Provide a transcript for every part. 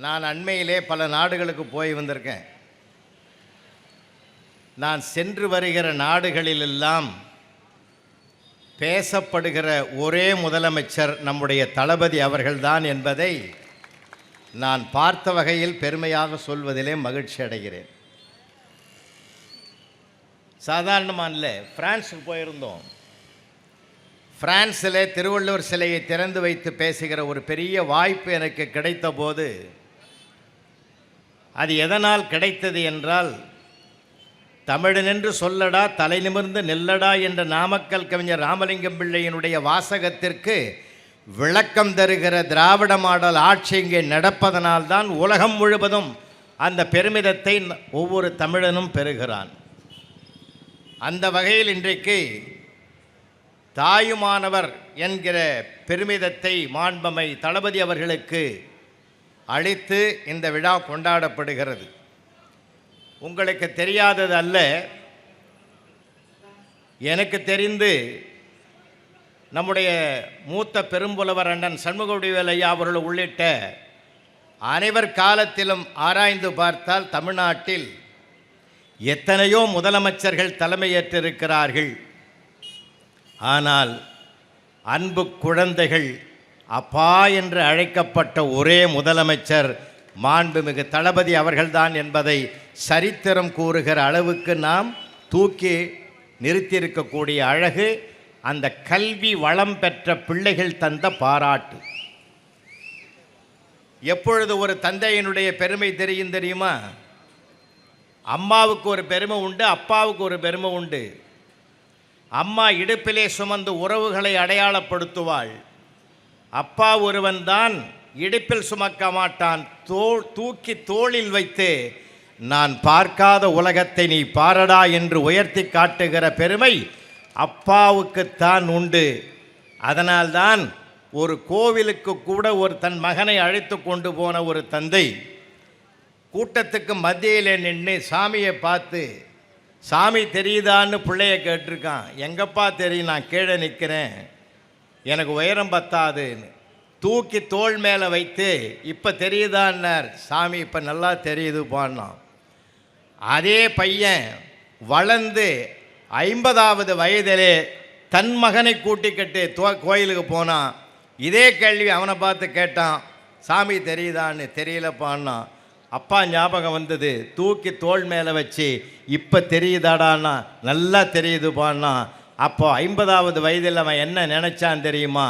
நான் அண்மையிலே பல நாடுகளுக்கு போய் வந்திருக்கேன். நான் சென்று வருகிற நாடுகளிலெல்லாம் பேசப்படுகிற ஒரே முதலமைச்சர் நம்முடைய தளபதி அவர்கள்தான் என்பதை நான் பார்த்த வகையில் பெருமையாக சொல்வதிலே மகிழ்ச்சி அடைகிறேன். சாதாரணமாக இல்லை, பிரான்ஸுக்கு போயிருந்தோம். பிரான்ஸில் திருவள்ளுவர் சிலையை திறந்து வைத்து பேசுகிற ஒரு பெரிய வாய்ப்பு எனக்கு கிடைத்த போது அது எதனால் கிடைத்தது என்றால், தமிழனென்று சொல்லடா தலை நிமிர்ந்து நெல்லடா என்ற நாமக்கல் கவிஞர் ராமலிங்கம் பிள்ளையினுடைய வாசகத்திற்கு விளக்கம் தருகிற திராவிட மாடல் ஆட்சி இங்கே நடப்பதனால்தான் உலகம் முழுவதும் அந்த பெருமிதத்தை ஒவ்வொரு தமிழனும் பெறுகிறான். அந்த வகையில் இன்றைக்கு தாயுமானவர் என்கிற பெருமிதத்தை மாண்பமை தளபதி அவர்களுக்கு அளித்து இந்த விழா கொண்டாடப்படுகிறது. உங்களுக்கு தெரியாதது அல்ல, எனக்கு தெரிந்து நம்முடைய மூத்த பெரும்புலவர் அண்ணன் சண்முகவடிவேல் ஐயா அவர்கள் உள்ளிட்ட அனைவர் காலத்திலும் ஆராய்ந்து பார்த்தால் தமிழ்நாட்டில் எத்தனையோ முதலமைச்சர்கள் தலைமையேற்றிருக்கிறார்கள். ஆனால் அன்பு குழந்தைகள் அப்பா என்று அழைக்கப்பட்ட ஒரே முதலமைச்சர் மாண்புமிகு தளபதி அவர்கள்தான் என்பதை சரித்திரம் கூறுகிற அளவுக்கு நாம் தூக்கி நிறுத்தியிருக்கக்கூடிய அழகு அந்த கல்வி வளம் பெற்ற பிள்ளைகள் தந்த பாராட்டு. எப்பொழுது ஒரு தந்தையினுடைய பெருமை தெரியுமா? அம்மாவுக்கு ஒரு பெருமை உண்டு, அப்பாவுக்கு ஒரு பெருமை உண்டு. அம்மா இடுப்பிலே சுமந்து உறவுகளை அடையாளப்படுத்துவாள். அப்பா ஒருவன்தான் இடுப்பில் சுமக்க மாட்டான், தூக்கி தோளில் வைத்து நான் பார்க்காத உலகத்தை நீ பாரடா என்று உயர்த்தி காட்டுகிற பெருமை அப்பாவுக்குத்தான் உண்டு. அதனால்தான் ஒரு கோவிலுக்கு கூட ஒரு தன் மகனை அழைத்து கொண்டு போன ஒரு தந்தை கூட்டத்துக்கு மத்தியில் நின்று சாமியை பார்த்து, சாமி தெரியுதான்னு பிள்ளைய கேட்டிருக்கான். எங்கப்பா தெரியும், நான் கீழே நிற்கிறேன், எனக்கு உயரம் பத்தாதுன்னு தூக்கி தோள் மேலே வைத்து இப்போ தெரியுதான்னார். சாமி இப்போ நல்லா தெரியுது பாடினான். அதே பையன் வளர்ந்து 50வது வயதிலே தன் மகனை கூட்டிக்கிட்டு கோயிலுக்கு போனான். இதே கேள்வி அவனை பார்த்து கேட்டான், சாமி தெரியுதான்னு. தெரியல பாடினான். அப்பா ஞாபகம் வந்தது, தூக்கி தோள் மேலே வச்சு இப்போ தெரியுதாடான்னா. நல்லா தெரியுது பாடினா. அப்போ 50வது வயதில் அவன் என்ன நினச்சான் தெரியுமா?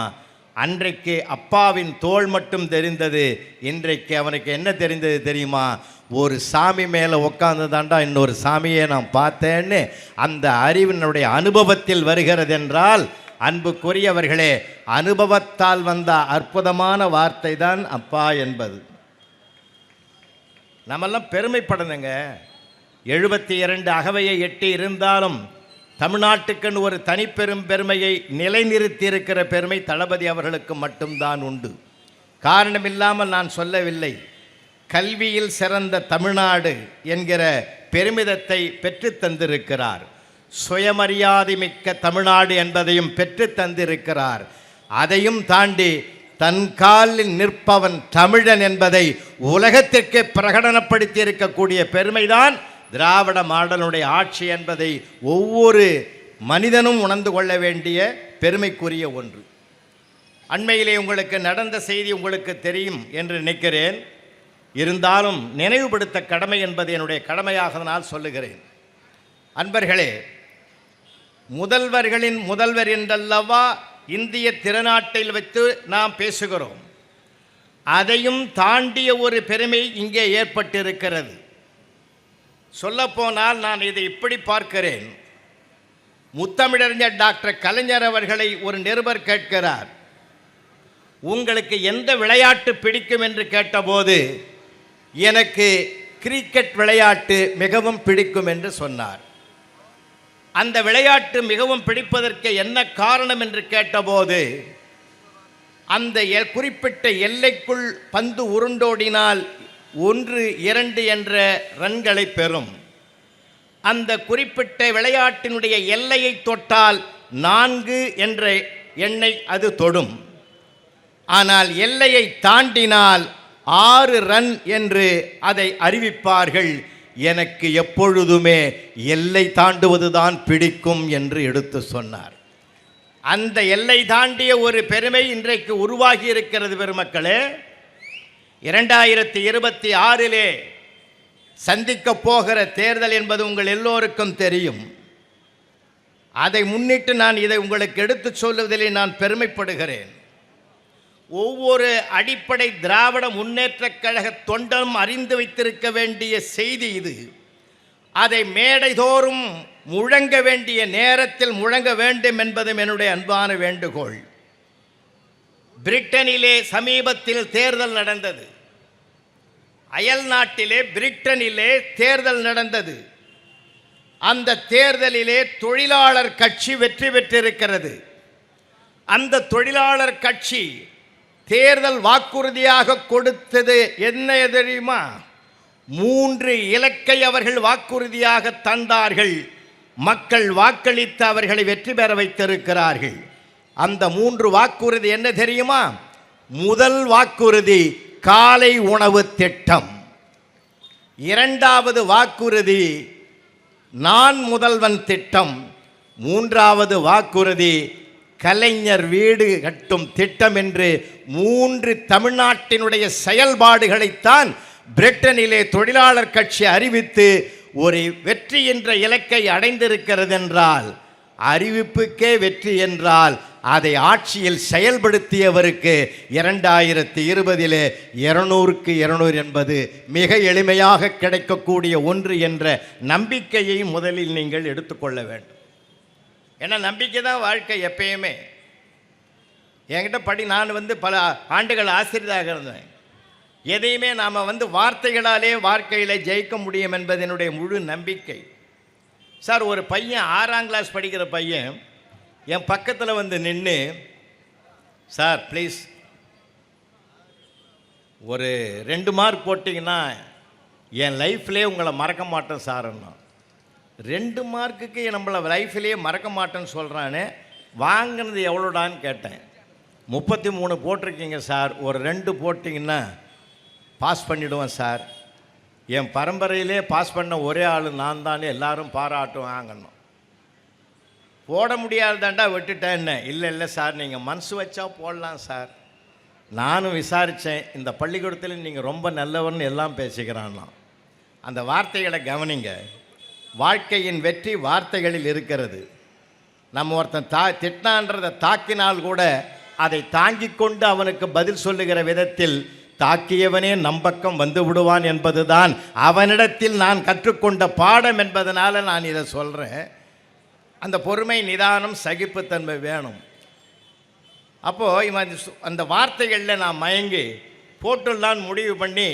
அன்றைக்கு அப்பாவின் தோள் மட்டும் தெரிந்தது, இன்றைக்கு அவனுக்கு என்ன தெரிந்தது தெரியுமா? ஒரு சாமி மேலே உட்காந்து தாண்டா இன்னொரு சாமியை நான் பார்த்தேன்னு அந்த அறிவினுடைய அனுபவத்தில் வருகிறது என்றால், அன்புக்குரியவர்களே, அனுபவத்தால் வந்த அற்புதமான வார்த்தை தான் அப்பா என்பது. நம்மெல்லாம் பெருமைப்படணுங்க. 72 அகவையை எட்டி இருந்தாலும் தமிழ்நாட்டுக்குன்னு ஒரு தனிப்பெரும் பெருமையை நிலைநிறுத்தி இருக்கிற பெருமை தளபதி அவர்களுக்கு மட்டும்தான் உண்டு. காரணமில்லாமல் நான் சொல்லவில்லை. கல்வியில் சிறந்த தமிழ்நாடு என்கிற பெருமிதத்தை பெற்று தந்திருக்கிறார். சுயமரியாதை மிக்க தமிழ்நாடு என்பதையும் பெற்று தந்திருக்கிறார். அதையும் தாண்டி தன் காலில் நிற்பவன் தமிழன் என்பதை உலகத்திற்கு பிரகடனப்படுத்தி இருக்கக்கூடிய பெருமைதான் திராவிட மாடலுடைய ஆட்சி என்பதை ஒவ்வொரு மனிதனும் உணர்ந்து கொள்ள வேண்டிய பெருமைக்குரிய ஒன்று. அண்மையிலே உங்களுக்கு நடந்த செய்தி உங்களுக்கு தெரியும் என்று நினைக்கிறேன். இருந்தாலும் நினைவுபடுத்த கடமை என்பது என்னுடைய கடமையாக சொல்லுகிறேன். அன்பர்களே, முதல்வர்களின் முதல்வர் என்றல்லவா இந்திய திருநாட்டில் வைத்து நாம் பேசுகிறோம். அதையும் தாண்டிய ஒரு பெருமை இங்கே ஏற்பட்டிருக்கிறது. சொல்லப்போனால் நான் இதை இப்படி பார்க்கிறேன். முத்தமிழறிஞர் டாக்டர் கலைஞர் அவர்களை ஒரு நிருபர் கேட்கிறார், உங்களுக்கு எந்த விளையாட்டு பிடிக்கும் என்று கேட்டபோது, எனக்கு கிரிக்கெட் விளையாட்டு மிகவும் பிடிக்கும் என்று சொன்னார். அந்த விளையாட்டு மிகவும் பிடிப்பதற்கு என்ன காரணம் என்று கேட்டபோது, அந்த குறிப்பிட்ட எல்லைக்குள் பந்து உருண்டோடினால் 1-2 என்ற ரன்களை பெறும். அந்த குறிப்பிட்ட விளையாட்டினுடைய எல்லையை தொட்டால் 4 என்ற எண்ணை அது தொடும். ஆனால் எல்லையை தாண்டினால் 6 ரன் என்று அதை அறிவிப்பார்கள். எனக்கு எப்பொழுதுமே எல்லை தாண்டுவதுதான் பிடிக்கும் என்று எடுத்து சொன்னார். அந்த எல்லை தாண்டிய ஒரு பெருமை இன்றைக்கு உருவாகி இருக்கிறது பெருமக்களே. 2026 சந்திக்க போகிற தேர்தல் என்பது உங்கள் எல்லோருக்கும் தெரியும். அதை முன்னிட்டு நான் இதை உங்களுக்கு எடுத்து சொல்லுவதிலே நான் பெருமைப்படுகிறேன். ஒவ்வொரு அடிப்படை திராவிட முன்னேற்றக் கழக தொண்டனும் அறிந்து வைத்திருக்க வேண்டிய செய்தி இது. அதை மேடைதோறும் முழங்க வேண்டிய நேரத்தில் முழங்க வேண்டும் என்பதும் என்னுடைய அன்பான வேண்டுகோள். பிரிட்டனிலே சமீபத்தில் தேர்தல் நடந்தது. அயல் நாட்டிலே பிரிட்டனிலே தேர்தல் நடந்தது. அந்த தேர்தலிலே தொழிலாளர் கட்சி வெற்றி பெற்றிருக்கிறது. அந்த தொழிலாளர் கட்சி தேர்தல் வாக்குறுதியாக கொடுத்தது என்ன தெரியுமா? 3 இலக்கை அவர்கள் வாக்குறுதியாக தந்தார்கள். மக்கள் வாக்களித்து அவர்களை வெற்றி பெற வைத்திருக்கிறார்கள். அந்த 3 வாக்குறுதி என்ன தெரியுமா? முதல் வாக்குறுதி காலை உணவு திட்டம். 2வது வாக்குறுதி நான் முதல்வன் திட்டம். 3வது வாக்குறுதி கலைஞர் வீடு கட்டும் திட்டம் என்று 3 தமிழ்நாட்டினுடைய செயல்பாடுகளைத்தான் பிரிட்டனிலே தொழிலாளர் கட்சி அறிவித்து ஒரு வெற்றி என்ற இலக்கை அடைந்திருக்கிறது. என்றால் அறிவிப்புக்கே வெற்றி என்றால் அதை ஆட்சியில் செயல்படுத்தியவருக்கு 2020 200க்கு 200 என்பது மிக எளிமையாக கிடைக்கக்கூடிய ஒன்று என்ற நம்பிக்கையை முதலில் நீங்கள் எடுத்துக்கொள்ள வேண்டும். ஏன்னா நம்பிக்கை தான் வாழ்க்கை எப்பயுமே. என்கிட்ட நான் பல ஆண்டுகள் ஆசிரியராக இருந்தேன். எதையுமே நாம் வார்த்தைகளாலே வாழ்க்கையில் ஜெயிக்க முடியும் என்பது என்னுடைய முழு நம்பிக்கை. சார், ஒரு பையன் 6ஆம் கிளாஸ் படிக்கிற பையன் என் பக்கத்தில் நின்று, சார் ப்ளீஸ் ஒரு 2 மார்க் போட்டிங்கன்னா என் லைஃப்லேயே உங்களை மறக்க மாட்டேன் சார்ன்னா. 2 மார்க்குக்கு நம்மளை லைஃப்லேயே மறக்க மாட்டேன்னு சொல்கிறானே, வாங்கினது எவ்வளோடான்னு கேட்டேன். 33 போட்டிருக்கீங்க சார், ஒரு 2 போட்டிங்கன்னா பாஸ் பண்ணிவிடுவேன் சார். என் பரம்பரையிலே பாஸ் பண்ண ஒரே ஆள் நான் தானே, எல்லாரும் பாராட்டுவாங்கன்னு. போட முடியாதுதாண்டா விட்டுட்டேன்னு. இல்லை சார், நீங்கள் மனசு வச்சா போடலாம் சார். நானும் விசாரித்தேன், இந்த பள்ளிக்கூடத்தில் நீங்கள் ரொம்ப நல்லவர்னு எல்லாம் பேசிக்கிறான்னா. அந்த வார்த்தைகளை கவனிங்க. வாழ்க்கையின் வெற்றி வார்த்தைகளில் இருக்கிறது. நம்ம ஒருத்தன் திட்டான்றதை தாக்கினால் கூட அதை தாங்கி கொண்டு அவனுக்கு பதில் சொல்லுகிற விதத்தில் தாக்கியவனே நம்பக்கம் வந்து விடுவான் என்பதுதான் அவனிடத்தில் நான் கற்றுக்கொண்ட பாடம் என்பதனால நான் இதை சொல்கிறேன். அந்த பொறுமை, நிதானம், சகிப்புத்தன்மை வேணும். அப்போது இவன் அந்த வார்த்தைகளில் நான் மயங்கி போட்டுடலான்னு முடிவு பண்ணி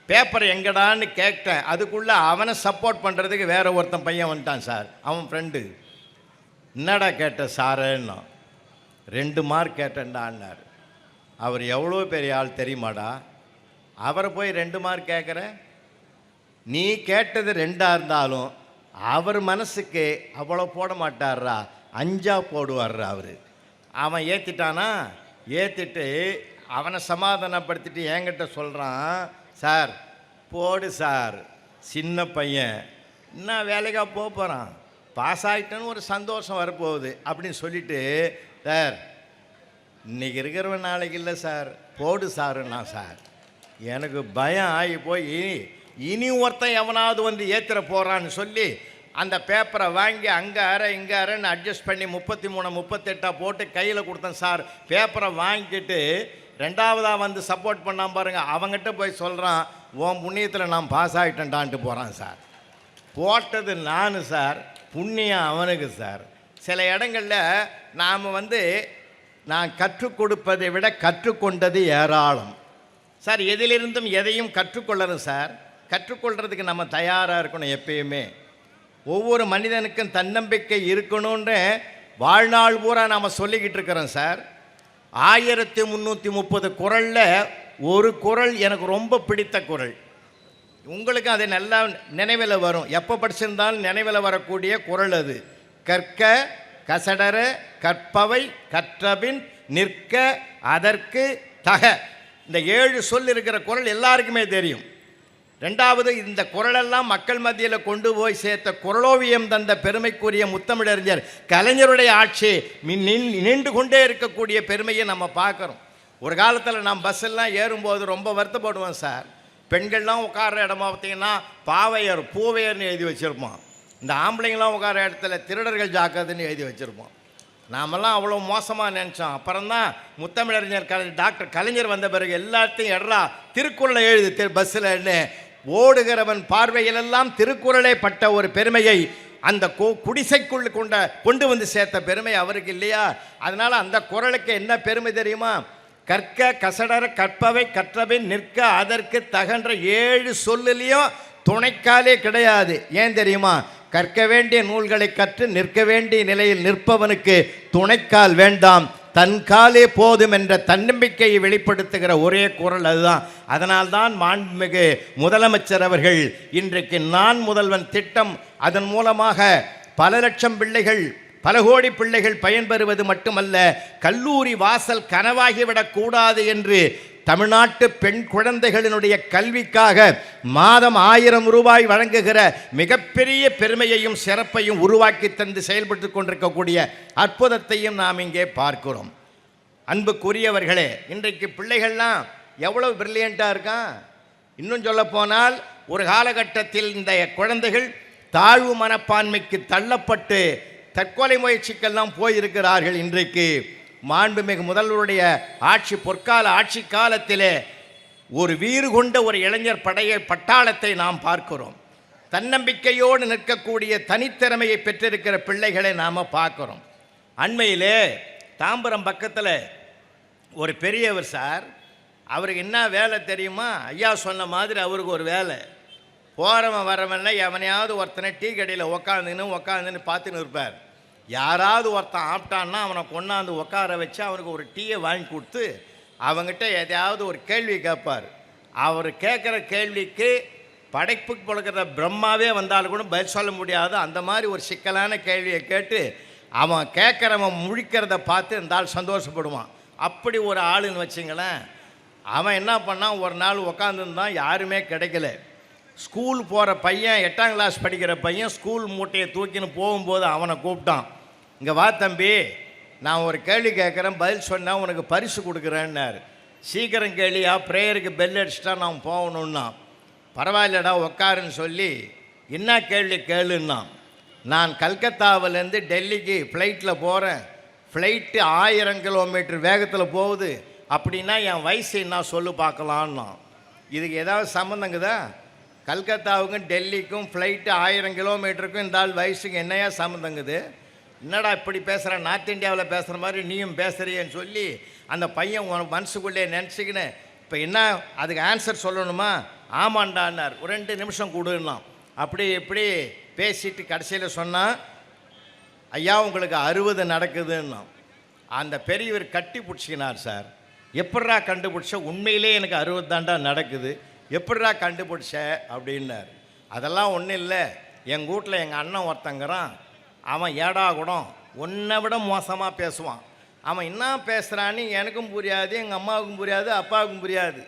பேப்பர் எங்கடான்னு கேட்டேன். அதுக்குள்ளே அவனை சப்போர்ட் பண்ணுறதுக்கு வேறு ஒருத்தன் பையன் வந்துட்டான் சார். அவன் ஃப்ரெண்டு. என்னடா கேட்ட சாருன்னா? 2 மார்க் கேட்டேன்டான்னார். அவர் எவ்வளோ பெரிய ஆள் தெரியுமாடா? அவரை போய் 2 மார்க் கேட்குற? நீ கேட்டது 2ஆக இருந்தாலும் அவர் மனசுக்கு அவ்வளோ போட மாட்டார்ரா, 5ஆ போடுவார்ரா அவர். அவன் ஏற்றிட்டானா? ஏற்றிட்டு அவனை சமாதானப்படுத்திட்டு என்கிட்ட சொல்கிறான், சார் போடு சார், சின்ன பையன் என்ன வேலைக்காக போகிறான், பாஸ் ஆகிட்டேன்னு ஒரு சந்தோஷம் வரப்போகுது அப்படின்னு சொல்லிவிட்டு, சார் இன்றைக்கி இருக்கிறவன் நாளைக்கு இல்லை சார், போடு சாருன்னா. சார் எனக்கு பயம் ஆகி போய் இனி ஒருத்தன் எவனாவது ஏற்றுற போகிறான்னு சொல்லி அந்த பேப்பரை வாங்கி அங்கே அரை இங்கே அரைன்னு அட்ஜஸ்ட் பண்ணி 33 38 போட்டு கையில் கொடுத்தேன் சார். பேப்பரை வாங்கிக்கிட்டு 2ஆவதாக சப்போர்ட் பண்ணாமல் பாருங்கள், அவங்ககிட்ட போய் சொல்கிறான், உன் புண்ணியத்தில் நான் பாஸ் ஆகிட்டேன்டான்ட்டு போகிறான் சார். போட்டது நான் சார், புண்ணியம் அவனுக்கு சார். சில இடங்களில் நாம் நான் கற்றுக் கொடுப்பதை விட கற்றுக்கொண்டது ஏராளம் சார். எதிலிருந்தும் எதையும் கற்றுக்கொள்ளணும் சார். கற்றுக்கொள்கிறதுக்கு நம்ம தயாராக இருக்கணும் எப்பயுமே. ஒவ்வொரு மனிதனுக்கும் தன்னம்பிக்கை இருக்கணுன்ற வாழ்நாள் பூரா நாம் சொல்லிக்கிட்டு இருக்கிறோம் சார். 1330 குறளில் ஒரு குறள் எனக்கு ரொம்ப பிடித்த குறள். உங்களுக்கு அது நல்லா நினைவில் வரும், எப்போ படிச்சிருந்தாலும் நினைவில் வரக்கூடிய குறள் அது. கற்க கசடர கற்பவை கற்றபின் நிற்க அதற்கு தக. இந்த 7 சொல் இருக்கிற குரல் எல்லாருக்குமே தெரியும். ரெண்டாவது, இந்த குரலெல்லாம் மக்கள் மத்தியில் கொண்டு போய் சேர்த்த குரலோவியம் தந்த பெருமைக்குரிய முத்தமிழறிஞர் கலைஞருடைய ஆட்சி நின்று கொண்டே இருக்கக்கூடிய பெருமையை நம்ம பார்க்குறோம். ஒரு காலத்தில் நாம் பஸ்ஸெல்லாம் ஏறும்போது ரொம்ப வருத்தப்படுவோம் சார். பெண்கள்லாம் உட்கார்ற இடமா பார்த்தீங்கன்னா பாவையர் பூவையர்னு எழுதி வச்சுருப்போம். இந்த ஆம்பளைங்களாம் உட்கார இடத்துல திருடர்கள் ஜாக்கிரதைன்னு எழுதி வச்சுருப்போம். நாமெல்லாம் அவ்வளோ மோசமாக நினச்சோம். அப்புறம்தான் முத்தமிழறிஞர் டாக்டர் கலைஞர் வந்த பிறகு எல்லாத்தையும் எட்ரா திருக்குறளை எழுது பஸ்ஸில்னு ஓடுகிறவன் பார்வையிலெல்லாம் திருக்குறளை பட்ட ஒரு பெருமையை அந்த குடிசைக்குள் கொண்டு வந்து சேர்த்த பெருமை அவருக்கு இல்லையா? அதனால் அந்த குறளுக்கு என்ன பெருமை தெரியுமா? கற்க கசடர கற்பவை கற்றவை நிற்க அதற்கு தகன்ற 7 சொல்லுலேயும் துணைக்காலே கிடையாது. ஏன் தெரியுமா? கற்க வேண்டிய நூல்களை கற்று நிற்க வேண்டிய நிலையில் நிற்பவனுக்கு துணைக்கால் வேண்டாம், தன் காலே போதும் என்ற தன்னம்பிக்கையை வெளிப்படுத்துகிற ஒரே குறள் அதுதான். அதனால்தான் மாண்புமிகு முதலமைச்சர் அவர்கள் இன்றைக்கு நான் முதல்வன் திட்டம், அதன் மூலமாக பல லட்சம் பிள்ளைகள், பல கோடி பிள்ளைகள் பயன்பெறுவது மட்டுமல்ல, கல்லூரி வாசல் கனவாகிவிடக்கூடாது என்று தமிழ்நாட்டு பெண் குழந்தைகளினுடைய கல்விக்காக மாதம் 1000 ரூபாய் வழங்குகிற மிகப்பெரிய பெருமையையும் சிறப்பையும் உருவாக்கி தந்து செயல்பட்டு கொண்டிருக்கக்கூடிய அற்புதத்தையும் நாம் இங்கே பார்க்கிறோம். அன்புக்குரியவர்களே, இன்றைக்கு பிள்ளைகள்லாம் எவ்வளவு பிரில்லியண்ட்டாக இருக்கான். இன்னும் சொல்ல போனால், ஒரு காலகட்டத்தில் இந்த குழந்தைகள் தாழ்வு மனப்பான்மைக்கு தள்ளப்பட்டு தற்கொலை முயற்சிக்கெல்லாம் போயிருக்கிறார்கள். இன்றைக்கு மாண்புமிகு முதல்வருடைய ஆட்சி, பொற்கால ஆட்சி காலத்திலே ஒரு வீறு கொண்ட ஒரு இளைஞர் பட்டாளத்தை நாம் பார்க்கிறோம். தன்னம்பிக்கையோடு நிற்கக்கூடிய தனித்திறமையை பெற்றிருக்கிற பிள்ளைகளை நாம் பார்க்குறோம். அண்மையிலே தாம்பரம் பக்கத்தில் ஒரு பெரியவர் சார், அவருக்கு என்ன வேலை தெரியுமா? ஐயா சொன்ன மாதிரி அவருக்கு ஒரு வேலை. போகிறவன் வரவன்ல எவனையாவது ஒருத்தனை டீ கடையில் உக்காந்துன்னு பார்த்துன்னு இருப்பார். யாராவது ஒருத்தன் ஆப்டான்னா அவனை கொண்டாந்து உட்கார வச்சு அவனுக்கு ஒரு டீயை வாங்கி கொடுத்து அவங்ககிட்ட எதையாவது ஒரு கேள்வி கேட்பார். அவர் கேட்குற கேள்விக்கு படைப்புக்கு கொடுக்குற பிரம்மாவே வந்தாலும் கூட பதில் சொல்ல முடியாது. அந்த மாதிரி ஒரு சிக்கலான கேள்வியை கேட்டு அவன் கேட்குறவன் முழிக்கிறத பார்த்து இந்த ஆள் சந்தோஷப்படுவான். அப்படி ஒரு ஆளுன்னு வச்சிங்களேன். அவன் என்ன பண்ணான், ஒரு நாள் உக்காந்துருந்தான், யாருமே கிடைக்கல. ஸ்கூல் போகிற பையன், 8ஆம் கிளாஸ் படிக்கிற பையன் ஸ்கூல் மூட்டையை தூக்கின்னு போகும்போது அவனை கூப்பிட்டான். இங்கே வா தம்பி, நான் ஒரு கேள்வி கேட்குறேன், பதில் சொன்னால் உனக்கு பரிசு கொடுக்குறேன்னாரு. சீக்கிரம் கேள்வியா, ப்ரேயருக்கு பெல் அடிச்சிட்டா நான் போகணுன்னா. பரவாயில்லடா உக்காருன்னு சொல்லி, என்ன கேள்வி கேளுன்னா, நான் கல்கத்தாவிலேருந்து டெல்லிக்கு ஃப்ளைட்டில் போகிறேன், ஃப்ளைட்டு 1000 கிலோமீட்டர் வேகத்தில் போகுது, அப்படின்னா என் வயசு என்ன சொல்லு பார்க்கலான்னா. இதுக்கு ஏதாவது சம்மந்தங்குதா? கல்கத்தாவுக்கும் டெல்லிக்கும் ஃப்ளைட்டு 1000 கிலோமீட்டருக்கும் இந்த ஆள் வயசுக்கு என்னையா சம்மந்தங்குது? என்னடா இப்படி பேசுகிறேன், நார்த் இந்தியாவில் பேசுகிற மாதிரி நீயும் பேசுகிறியன்னு சொல்லி அந்த பையன் உனக்கு மனசுக்குள்ளே நினச்சிக்கின்னு, இப்போ என்ன அதுக்கு ஆன்சர் சொல்லணுமா? ஆமாண்டான்னார். ஒரு 2 நிமிஷம் கொடுன்னான். அப்படி இப்படி பேசிட்டு கடைசியில் சொன்னான், ஐயா உங்களுக்கு 60 நடக்குதுன்னா. அந்த பெரியவர் கட்டி பிடிச்சிக்கினார். சார் எப்பட்றா கண்டுபிடிச்ச? உண்மையிலே எனக்கு 60 தாண்டா நடக்குது, எப்பட்றா கண்டுபிடிச்ச அப்படின்னார். அதெல்லாம் ஒன்றும் இல்லை, எங்கள் வீட்டில் எங்கள் அண்ணன் ஒருத்தங்கிறான், அவன் ஏடா கூடம் உன்னை விட மோசமாக பேசுவான். அவன் என்ன பேசுகிறான்னு எனக்கும் புரியாது, எங்கள் அம்மாவுக்கும் புரியாது, அப்பாவுக்கும் புரியாது.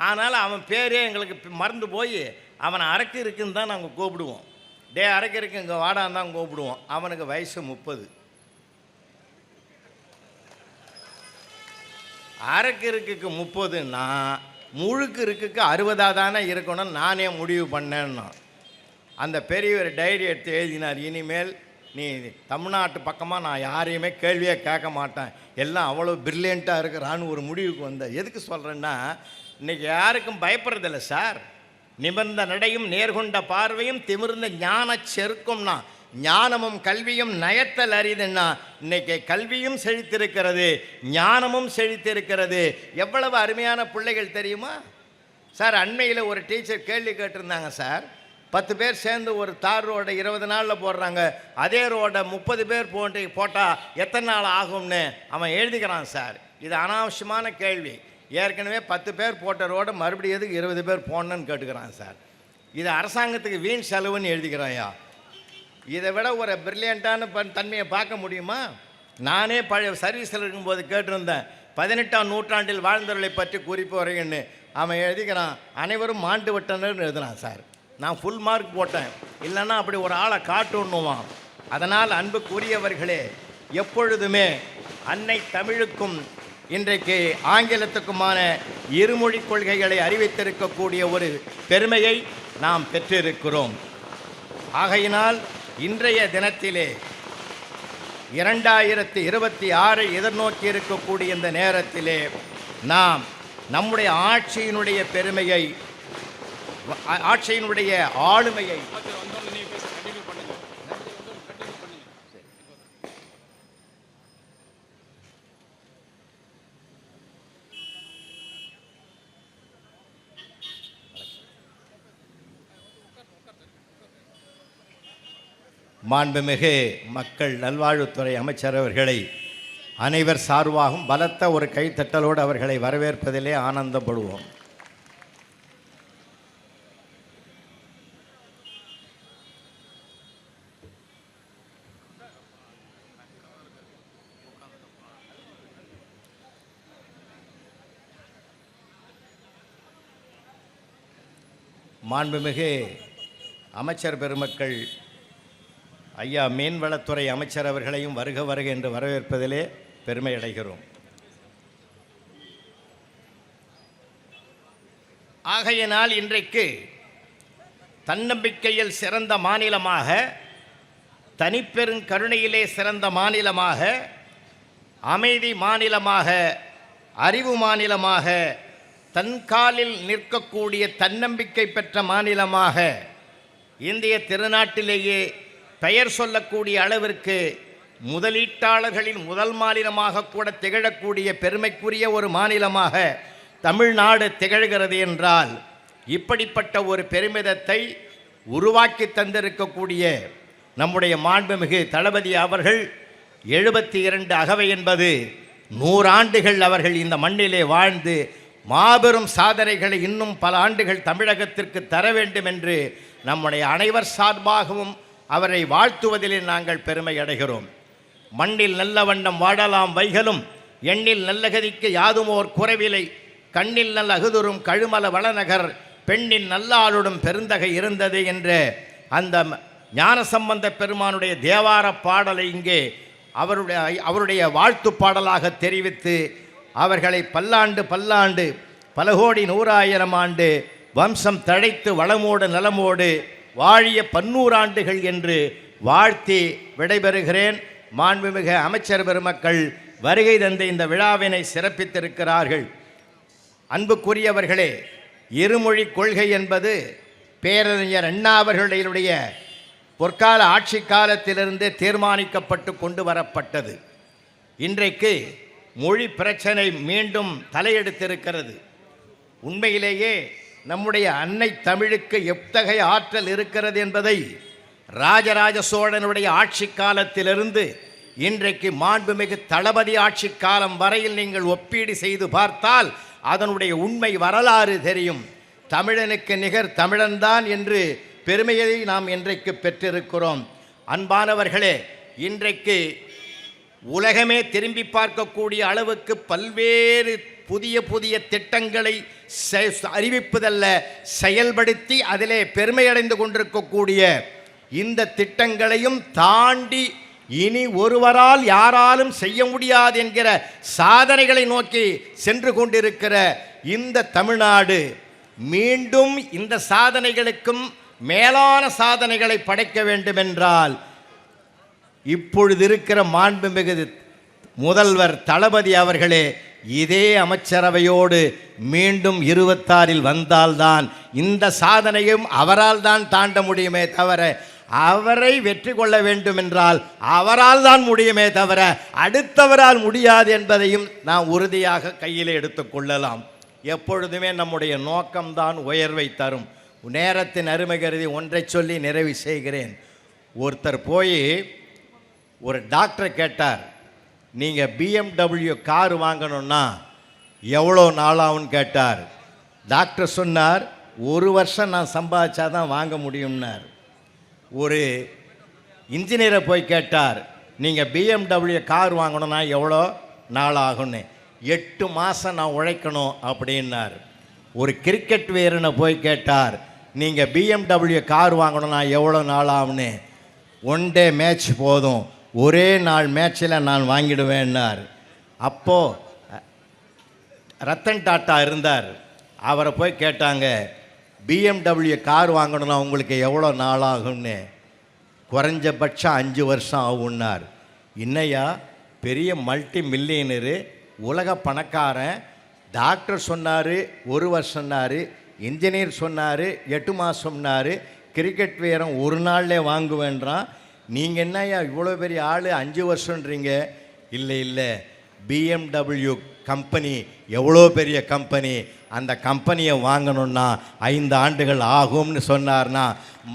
ஆனால் அவன் பேரே எங்களுக்கு மறந்து போய் அவனை அரக்கு இருக்குன்னு தான் நாங்கள் கூப்பிடுவோம். அரக்கு இருக்கு இங்கே வாடான்னு தான் கூப்பிடுவோம். அவனுக்கு வயசு 30. அரக்கு இருக்குக்கு 30ன்னா முழுக்கு இருக்குக்கு 60 தானே இருக்கணும்னு நானே முடிவு பண்ணேன்னா. அந்த பெரியவர் டைரி எடுத்து எழுதினார், இனிமேல் நீ தமிழ்நாட்டு பக்கமாக நான் யாரையுமே கேள்வியே கேட்க மாட்டேன், எல்லாம் அவ்வளோ பிரில்லியண்ட்டாக இருக்கிறான்னு ஒரு முடிவுக்கு வந்தேன். எதுக்கு சொல்கிறேன்னா, இன்றைக்கி யாருக்கும் பயப்படுறதில்ல சார். நிமிர்ந்த நடையும் நேர்கொண்ட பார்வையும் திமிர்ந்த ஞான செருக்கும்னா, ஞானமும் கல்வியும் நயத்தல் அறிதுன்னா, இன்றைக்கி கல்வியும் செழித்திருக்கிறது, ஞானமும் செழித்திருக்கிறது. எவ்வளவு அருமையான பிள்ளைகள் தெரியுமா சார்? அண்மையில் ஒரு டீச்சர் கேள்வி கேட்டிருந்தாங்க சார். 10 பேர் சேர்ந்து ஒரு தார் ரோடை 20 நாளில் போடுறாங்க, அதே ரோடை 30 பேர் போட்டால் எத்தனை நாள் ஆகும்னு அவன் எழுதிக்கிறான் சார். இது அனாவசியமான கேள்வி. ஏற்கனவே 10 பேர் போட்ட ரோடை மறுபடியும் எதுக்கு 20 பேர் போடணுன்னு கேட்டுக்கிறான் சார். இது அரசாங்கத்துக்கு வீண் செலவுன்னு எழுதிக்கிறான்யா. இதை விட ஒரு பிரில்லியண்ட்டான தன்மையை பார்க்க முடியுமா? நானே பழைய சர்வீஸில் இருக்கும்போது கேட்டிருந்தேன், 18ஆம் நூற்றாண்டில் வாழ்ந்தவர்களை பற்றி குறிப்பு வரைன்னு அவன் எழுதிக்கிறான். அனைவரும் மாண்டு விட்டனர்னு எழுதுனான் சார். நான் ஃபுல் மார்க் போட்டேன். இல்லைன்னா அப்படி ஒரு ஆளை காட்டுன்னுவான். அதனால் அன்புக்குரியவர்களே, எப்பொழுதுமே அன்னை தமிழுக்கும் இன்றைக்கு ஆங்கிலத்துக்குமான இருமொழி கொள்கைகளை அறிவித்திருக்கக்கூடிய ஒரு பெருமையை நாம் பெற்றிருக்கிறோம். ஆகையினால் இன்றைய தினத்திலே 2026 எதிர்நோக்கி இருக்கக்கூடிய இந்த நேரத்திலே நாம் நம்முடைய ஆட்சியினுடைய பெருமையை, ஆட்சியினுடைய ஆளுமையை மாண்புமிகு மக்கள் நல்வாழ்வுத்துறை அமைச்சர் அவர்களை அனைவர் சார்பாகவும் பலத்த ஒரு கைத்தட்டலோடு அவர்களை வரவேற்பதிலே ஆனந்தப்படுவோம். மாண்புமிகு அமைச்சர் பெருமக்கள், ஐயா மீன்வளத்துறை அமைச்சர் அவர்களையும் வருக வருக என்று வரவேற்பதிலே பெருமை அடைகிறோம். ஆகையினால் இன்றைக்கு தன்னம்பிக்கையில் சிறந்த மாநிலமாக, தனிப்பெருங்கருணையிலே சிறந்த மாநிலமாக, அமைதி மாநிலமாக, அறிவு மாநிலமாக, தன்காலில் நிற்கக்கூடிய தன்னம்பிக்கை பெற்ற மாநிலமாக இந்திய திருநாட்டிலேயே பெயர் சொல்லக்கூடிய அளவிற்கு முதலீட்டாளர்களின் முதல் மாநிலமாக கூட திகழக்கூடிய பெருமைக்குரிய ஒரு மாநிலமாக தமிழ்நாடு திகழ்கிறது என்றால், இப்படிப்பட்ட ஒரு பெருமிதத்தை உருவாக்கி தந்திருக்கக்கூடிய நம்முடைய மாண்புமிகு தளபதி அவர்கள் 72 அகவை என்பது 100 ஆண்டுகள் அவர்கள் இந்த மண்ணிலே வாழ்ந்து மாபெரும் சாதனைகளை இன்னும் பல ஆண்டுகள் தமிழகத்திற்கு தர வேண்டும் என்று நம்முடைய அனைவர் சார்பாகவும் அவரை வாழ்த்துவதிலே நாங்கள் பெருமை அடைகிறோம். மண்ணில் நல்ல வண்ணம் வாழலாம் வைகளும், எண்ணில் நல்லகதிக்கு யாதுமோர் குறைவிலை, கண்ணில் நல்ல அகுதுரும் கழுமல வளநகர், பெண்ணின் நல்லாளுடும் பெருந்தகை இருந்தது என்ற அந்த ஞானசம்பந்த பெருமானுடைய தேவார பாடலை இங்கே அவருடைய வாழ்த்து பாடலாக தெரிவித்து அவர்களை பல்லாண்டு பல்லாண்டு பல கோடி 100,000 ஆண்டு வம்சம் தழைத்து வளமோடு நலமோடு வாழிய 100 ஆண்டுகள் என்று வாழ்த்தி விடைபெறுகிறேன். மாண்புமிகு அமைச்சர் பெருமக்கள் வருகை தந்த இந்த விழாவினை சிறப்பித்திருக்கிறார்கள். அன்புக்குரியவர்களே, இருமொழி கொள்கை என்பது பேரறிஞர் அண்ணா அவர்களுடைய பொற்கால ஆட்சி காலத்திலிருந்தே தீர்மானிக்கப்பட்டு கொண்டு வரப்பட்டது. இன்றைக்கு மொழி பிரச்சனை மீண்டும் தலையெடுத்திருக்கிறது. உண்மையிலேயே நம்முடைய அன்னை தமிழுக்கு எத்தகைய ஆற்றல் இருக்கிறது என்பதை ராஜராஜ சோழனுடைய ஆட்சி காலத்திலிருந்து இன்றைக்கு மாண்புமிகு தளபதி ஆட்சி காலம் வரையில் நீங்கள் ஒப்பீடு செய்து பார்த்தால் அதனுடைய உண்மை வரலாறு தெரியும். தமிழனுக்கு நிகர் தமிழன்தான் என்று பெருமையை நாம் இன்றைக்கு பெற்றிருக்கிறோம். அன்பானவர்களே, இன்றைக்கு உலகமே திரும்பி பார்க்கக்கூடிய அளவுக்கு பல்வேறு புதிய புதிய திட்டங்களை அறிவிப்பதல்ல, செயல்படுத்தி அதிலே பெருமையடைந்து கொண்டிருக்கக்கூடிய இந்த திட்டங்களையும் தாண்டி இனி ஒருவரால் யாராலும் செய்ய முடியாது என்கிற சாதனைகளை நோக்கி சென்று கொண்டிருக்கிற இந்த தமிழ்நாடு மீண்டும் இந்த சாதனைகளுக்கும் மேலான சாதனைகளை படைக்க வேண்டுமென்றால் இப்பொழுது இருக்கிற மாண்புமிகு முதல்வர் தளபதி அவர்களே இதே அமைச்சரவையோடு மீண்டும் 26 வந்தால்தான் இந்த சாதனையும் அவரால் தான் தாண்ட முடியுமே தவிர, அவரை வெற்றி கொள்ள வேண்டும் என்றால் அவரால் தான் முடியுமே தவிர அடுத்தவரால் முடியாது என்பதையும் நாம் உறுதியாக கையில் எடுத்துக்கொள்ளலாம். எப்பொழுதுமே நம்முடைய நோக்கம்தான் உயர்வை தரும். நேரத்தின் அருமை கருதி ஒன்றை சொல்லி நிறைவு செய்கிறேன். ஒருத்தர் போய் ஒரு டாக்டரை கேட்டார், நீங்கள் BMW கார் வாங்கணுன்னா எவ்வளோ நாளாகும்னு கேட்டார். டாக்டர் சொன்னார், 1 வருஷம் நான் சம்பாதிச்சா தான் வாங்க முடியும்னார். ஒரு இன்ஜினியரை போய் கேட்டார், நீங்கள் BMW கார் வாங்கணுன்னா எவ்வளோ நாள் ஆகும்னு. 8 மாதம் நான் உழைக்கணும் அப்படின்னார். ஒரு கிரிக்கெட் வீரனை போய் கேட்டார், நீங்கள் BMW கார் வாங்கணும்னா எவ்வளோ நாள் ஆகுன்னு. 1 டே மேட்ச் போதும், ஒரே நாள் மேட்ச்சில் நான் வாங்கிடுவேன்னார். அப்போது ரத்தன் டாட்டா இருந்தார். அவரை போய் கேட்டாங்க, BMW கார் வாங்கணும்னா உங்களுக்கு எவ்வளோ நாள் ஆகும்னு. குறைஞ்சபட்சம் 5 வருஷம் ஆகுன்னார். இன்னையா பெரிய மல்டி மில்லியனரு, உலக பணக்காரன். டாக்டர் சொன்னார் 1 வருஷம்னாரு, இன்ஜினியர் சொன்னார் 8 மாதம்னாரு, கிரிக்கெட் வீரன் ஒரு நாள்லே வாங்குவேன்றான். நீங்கள் என்னையா இவ்வளோ பெரிய ஆள் 5 வருஷன்றீங்க? இல்லை, BMW கம்பெனி எவ்வளோ பெரிய கம்பெனி, அந்த கம்பெனியை வாங்கணுன்னா 5 ஆண்டுகள் ஆகும்னு சொன்னார்னா,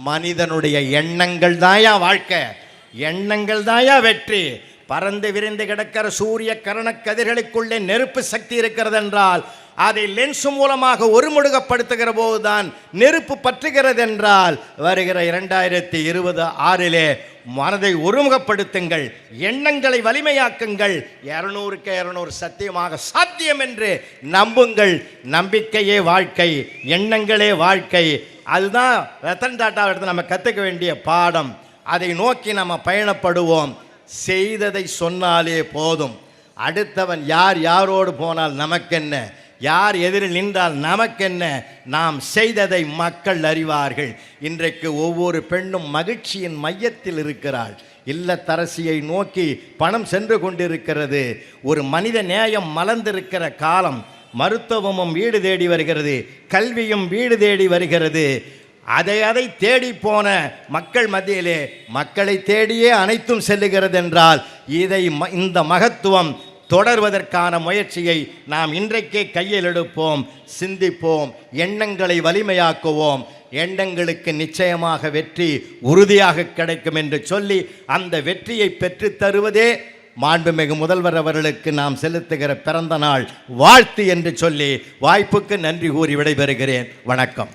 மனிதனுடைய எண்ணங்கள் தாயா வாழ்க்கை, எண்ணங்கள் தாயா வெற்றி. பறந்து விரிந்து கிடக்கிற சூரிய கரண கதிர்களுக்குள்ளே நெருப்பு சக்தி இருக்கிறது என்றால் அதை லென்ஸ் மூலமாக ஒருமுடுகப்படுத்துகிற போதுதான் நெருப்பு பற்றுகிறது என்றால், வருகிற 2026 மனதை ஒருமுகப்படுத்துங்கள், எண்ணங்களை வலிமையாக்குங்கள். 200க்கு 200 சத்தியமாக சாத்தியம் என்று நம்புங்கள். நம்பிக்கையே வாழ்க்கை, எண்ணங்களே வாழ்க்கை. அதுதான் ரத்தன் டாட்டா எடுத்து நம்ம கற்றுக்க வேண்டிய பாடம். அதை நோக்கி நம்ம பயணப்படுவோம். செய்ததை சொன்னாலே போதும். அடுத்தவன் யாரோடு போனால் நமக்கென்ன, யார் எதிரில் நின்றால் நமக்கென்ன, நாம் செய்ததை மக்கள் அறிவார்கள். இன்றைக்கு ஒவ்வொரு பெண்ணும் மகிழ்ச்சியின் மையத்தில் இருக்கிறாள். இல்லத்தரசியை நோக்கி பணம் சென்று கொண்டிருக்கிறது. ஒரு மனித நேயம் மலர்ந்திருக்கிற காலம். மருத்துவமும் வீடு தேடி வருகிறது, கல்வியும் வீடு தேடி வருகிறது. அதை தேடி போன மக்கள் மத்தியிலே மக்களை தேடியே அனைத்தும் செல்லுகிறது என்றால், இந்த மகத்துவம் தொடர்வதற்கான முயற்சியை நாம் இன்றைக்கே கையில் எடுப்போம், சிந்திப்போம், எண்ணங்களை வலிமையாக்குவோம். எண்ணங்களுக்கு நிச்சயமாக வெற்றி உறுதியாக கிடைக்கும் என்று சொல்லி, அந்த வெற்றியை பெற்று தருவதே மாண்புமிகு முதல்வர் அவர்களுக்கு நாம் செலுத்துகிற பிறந்த நாள் வாழ்த்து என்று சொல்லி வாய்ப்புக்கு நன்றி கூறி விடைபெறுகிறேன். வணக்கம்.